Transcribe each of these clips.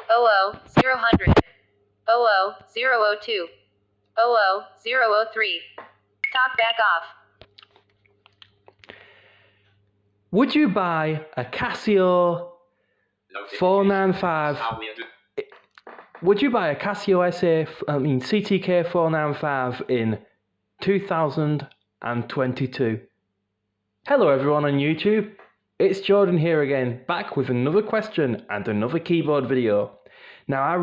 00 00 002 00 003. Talk back off. Would you buy a Casio 495? Would you buy a Casio CTK 495 in 2022? Hello everyone on YouTube. It's Jordan here again, back with another question and another keyboard video. Now I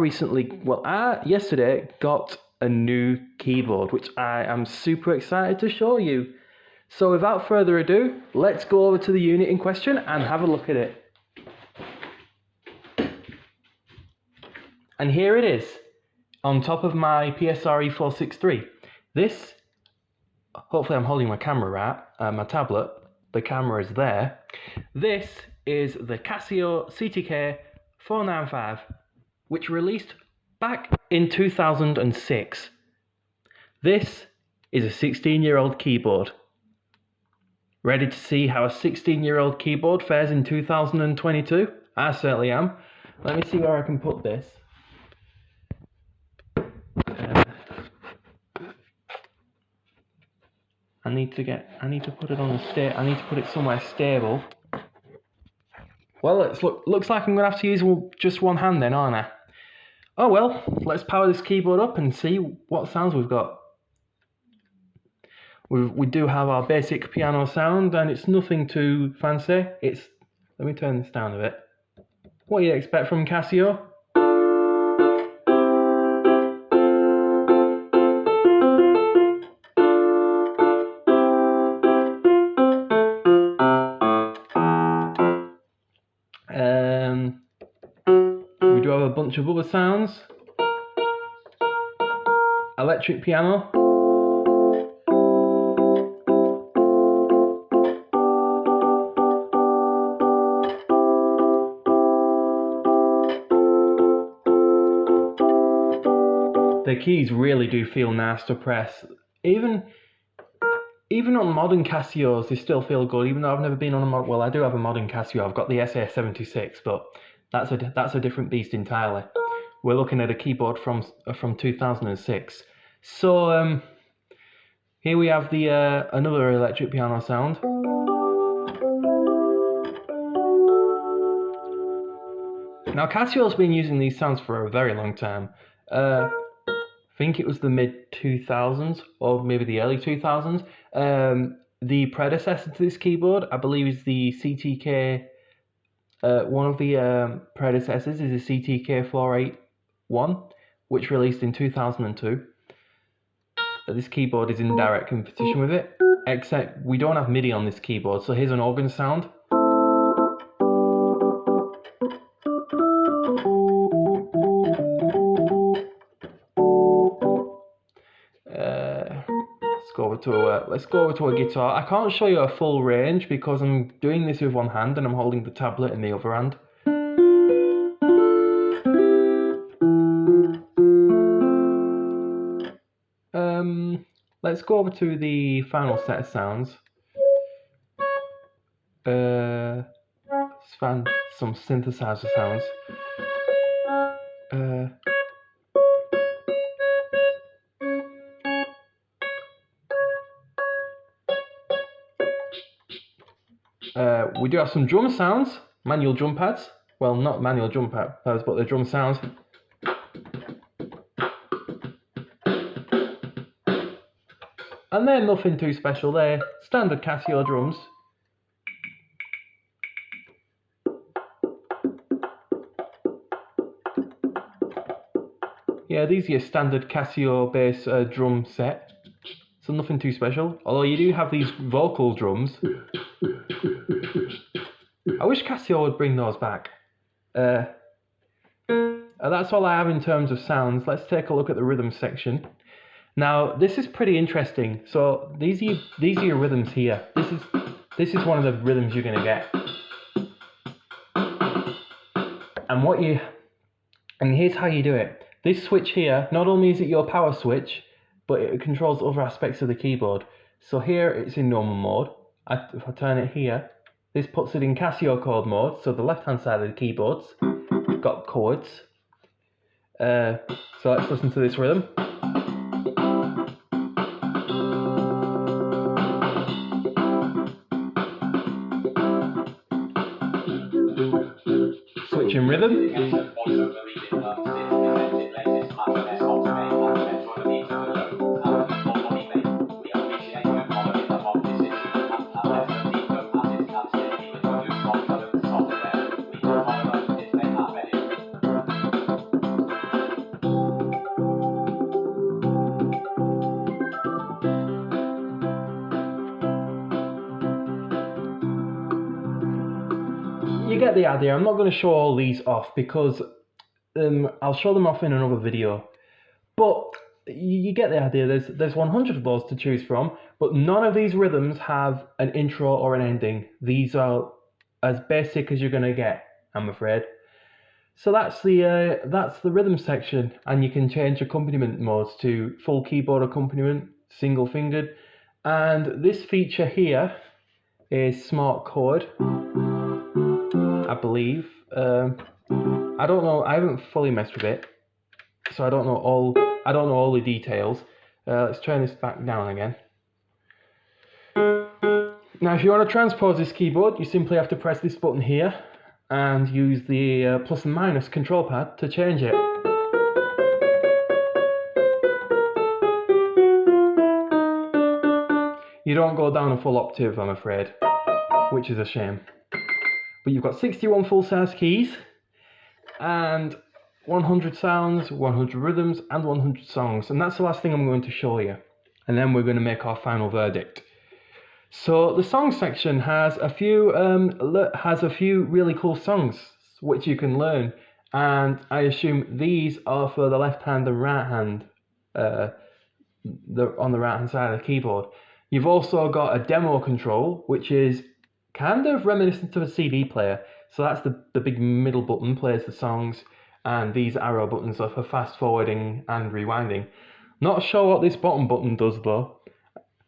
yesterday got a new keyboard which I am super excited to show you. So without further ado, let's go over to the unit in question and have a look at it. And here it is, on top of my PSRE 463. This, hopefully I'm holding my camera right, my tablet, the camera is there. This is the Casio ctk 495, which released back in 2006. This is a 16-year-old keyboard. Ready to see how a 16-year-old keyboard fares in 2022? I certainly am. Let me see where I can put this. I need to put it on I need to put it somewhere stable. Well, looks like I'm gonna have to use just one hand then, aren't I? Oh well, let's power this keyboard up and see what sounds we've got. We do have our basic piano sound, and it's nothing too fancy. Let me turn this down a bit. What you'd expect from Casio. We do have a bunch of other sounds. Electric piano. The keys really do feel nice to press. Even on modern Casios, they still feel good. Even though I've never been on a modern, well, I do have a modern Casio. I've got the SA76, but that's a different beast entirely. We're looking at a keyboard from 2006. So here we have the another electric piano sound. Now Casio's been using these sounds for a very long time. I think it was the mid 2000s or maybe the early 2000s. The predecessor to this keyboard, I believe, is the ctk. One of the predecessors is the ctk481, which released in 2002. This keyboard is in direct competition with it, except we don't have MIDI on this keyboard. So here's an organ sound. Let's go over to a guitar. I can't show you a full range because I'm doing this with one hand and I'm holding the tablet in the other hand. Let's go over to the final set of sounds. Let's find some synthesizer sounds. We do have some drum sounds, manual drum pads. Well, not manual drum pads, but the drum sounds. And they're nothing too special, they're standard Casio drums. Yeah, these are your standard Casio bass drum set. So nothing too special. Although you do have these vocal drums. I wish Casio would bring those back. That's all I have in terms of sounds. Let's take a look at the rhythm section. Now this is pretty interesting. So these are your rhythms here. This is one of the rhythms you're gonna get. And here's how you do it. This switch here, not only is it your power switch, but it controls other aspects of the keyboard. So here it's in normal mode. If I turn it here, this puts it in Casio chord mode. So the left hand side of the keyboard's got chords. So let's listen to this rhythm. Switching rhythm. You get the idea. I'm not going to show all these off because I'll show them off in another video. But you get the idea. There's 100 of those to choose from, but none of these rhythms have an intro or an ending. These are as basic as you're going to get, I'm afraid. So that's the rhythm section, and you can change accompaniment modes to full keyboard accompaniment, single fingered, and this feature here is smart chord, I believe. I don't know. I haven't fully messed with it, so I don't know all the details. Let's turn this back down again. Now, if you want to transpose this keyboard, you simply have to press this button here and use the plus and minus control pad to change it. You don't go down a full octave, I'm afraid, which is a shame. But you've got 61 full-size keys and 100 sounds, 100 rhythms, and 100 songs. And that's the last thing I'm going to show you. And then we're going to make our final verdict. So the song section has a few really cool songs which you can learn, and I assume these are for the left hand and right hand, on the right hand side of the keyboard. You've also got a demo control, which is kind of reminiscent of a CD player. So that's the big middle button plays the songs, and these arrow buttons are for fast forwarding and rewinding. Not sure what this bottom button does though,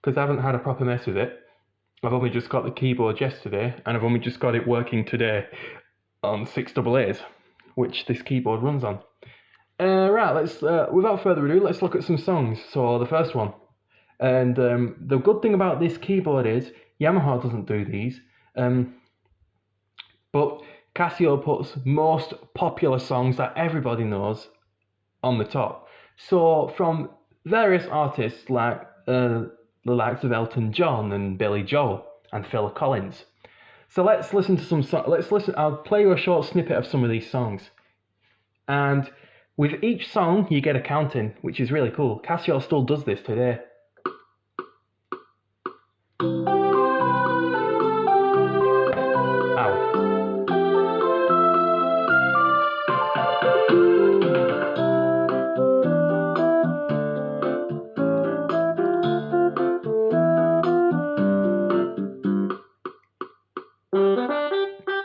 because I haven't had a proper mess with it. I've only just got the keyboard yesterday, and I've only just got it working today on 6AA's, which this keyboard runs on. Right, let's without further ado, let's look at some songs. So the first one, and the good thing about this keyboard is Yamaha doesn't do these, but Casio puts most popular songs that everybody knows on the top. So from various artists like the likes of Elton John and Billy Joel and Phil Collins. So let's listen to some I'll play you a short snippet of some of these songs. And with each song you get a counting, which is really cool. Casio still does this today. Ow.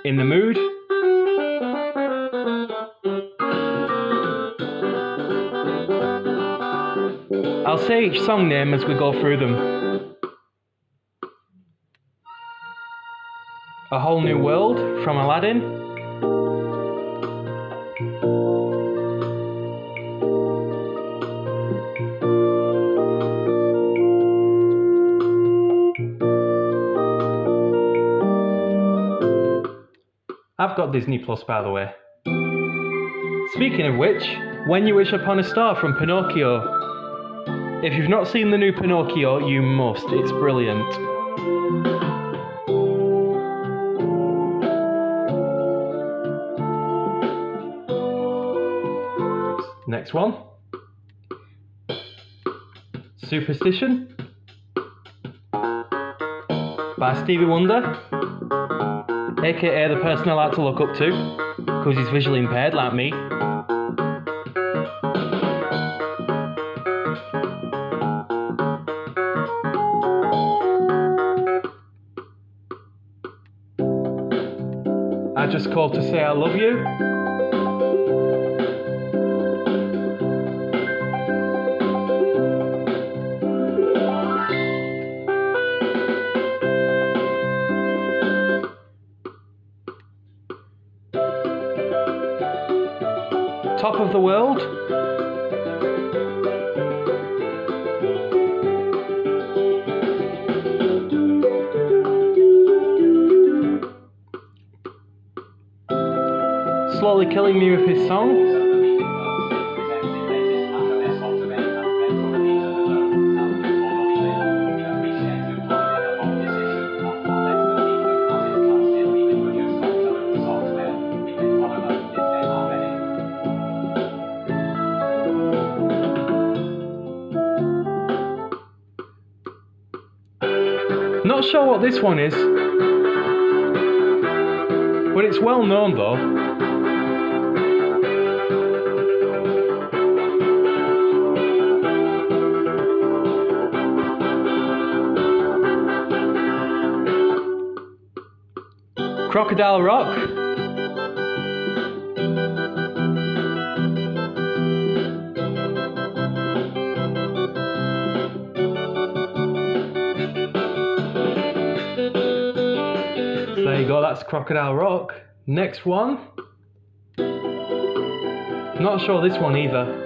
In the mood. I'll say each song name as we go through them. A Whole New World from Aladdin. I've got Disney Plus, by the way. Speaking of which, When You Wish Upon a Star from Pinocchio. If you've not seen the new Pinocchio, you must. It's brilliant. Next one. Superstition by Stevie Wonder, aka the person I like to look up to, because he's visually impaired like me. I Just Called to Say I Love You. top of the world. Slowly killing me with his song. Not sure what this one is, but it's well known though. Crocodile Rock. There you go, that's Crocodile Rock. Next one. Not sure this one either.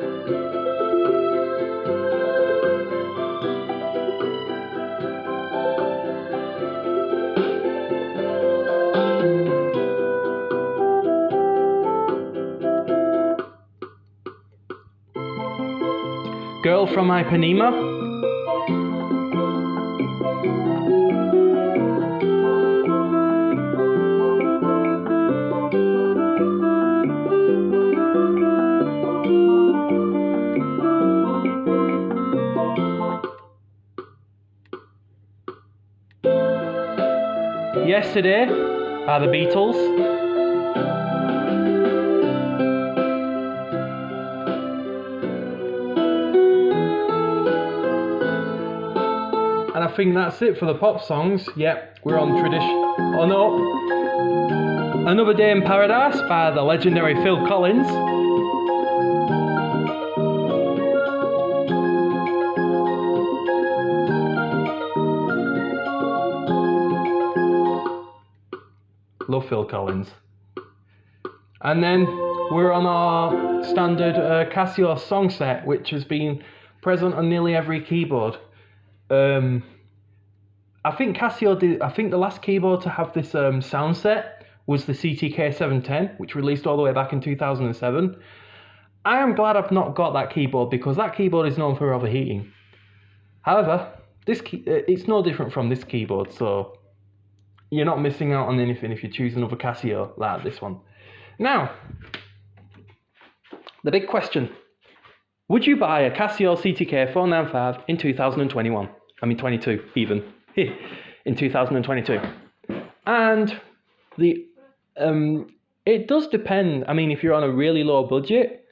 Girl from Ipanema. Yesterday are the Beatles. And I think that's it for the pop songs. Yep, we're on tradition. Oh no. Another Day in Paradise by the legendary Phil Collins. Love Phil Collins. And then we're on our standard Casio song set, which has been present on nearly every keyboard. I think Casio did. I think the last keyboard to have this sound set was the ctk495, which released all the way back in 2007. I am glad I've not got that keyboard because that keyboard is known for overheating. However, it's no different from this keyboard, so you're not missing out on anything if you choose another Casio like this one. Now, the big question. Would you buy a Casio ctk495 in 2021? I mean 22 even. In 2022. And it does depend. I mean, if you're on a really low budget,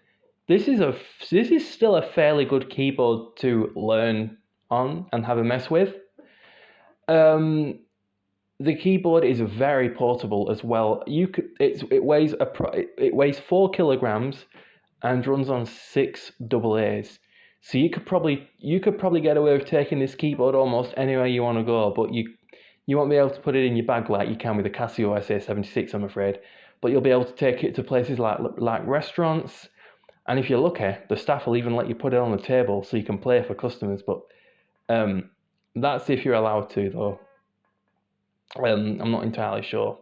this is still a fairly good keyboard to learn on and have a mess with. The keyboard is very portable as well. It weighs 4 kilograms and runs on 6 AA's. So you could probably get away with taking this keyboard almost anywhere you want to go, but you won't be able to put it in your bag like you can with the Casio SA76, I'm afraid. But you'll be able to take it to places like restaurants, and if you're lucky, the staff will even let you put it on the table so you can play for customers. But that's if you're allowed to, though. I'm not entirely sure.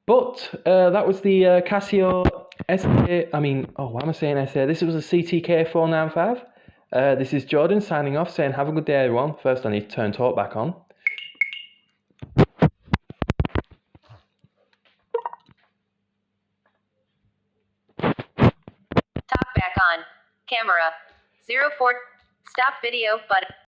But that was the Casio SA. Why am I saying SA? This was a ctk495. This is Jordan signing off, saying have a good day, everyone. First, I need to turn talk back on. Talk back on. Camera. 04. Stop video button.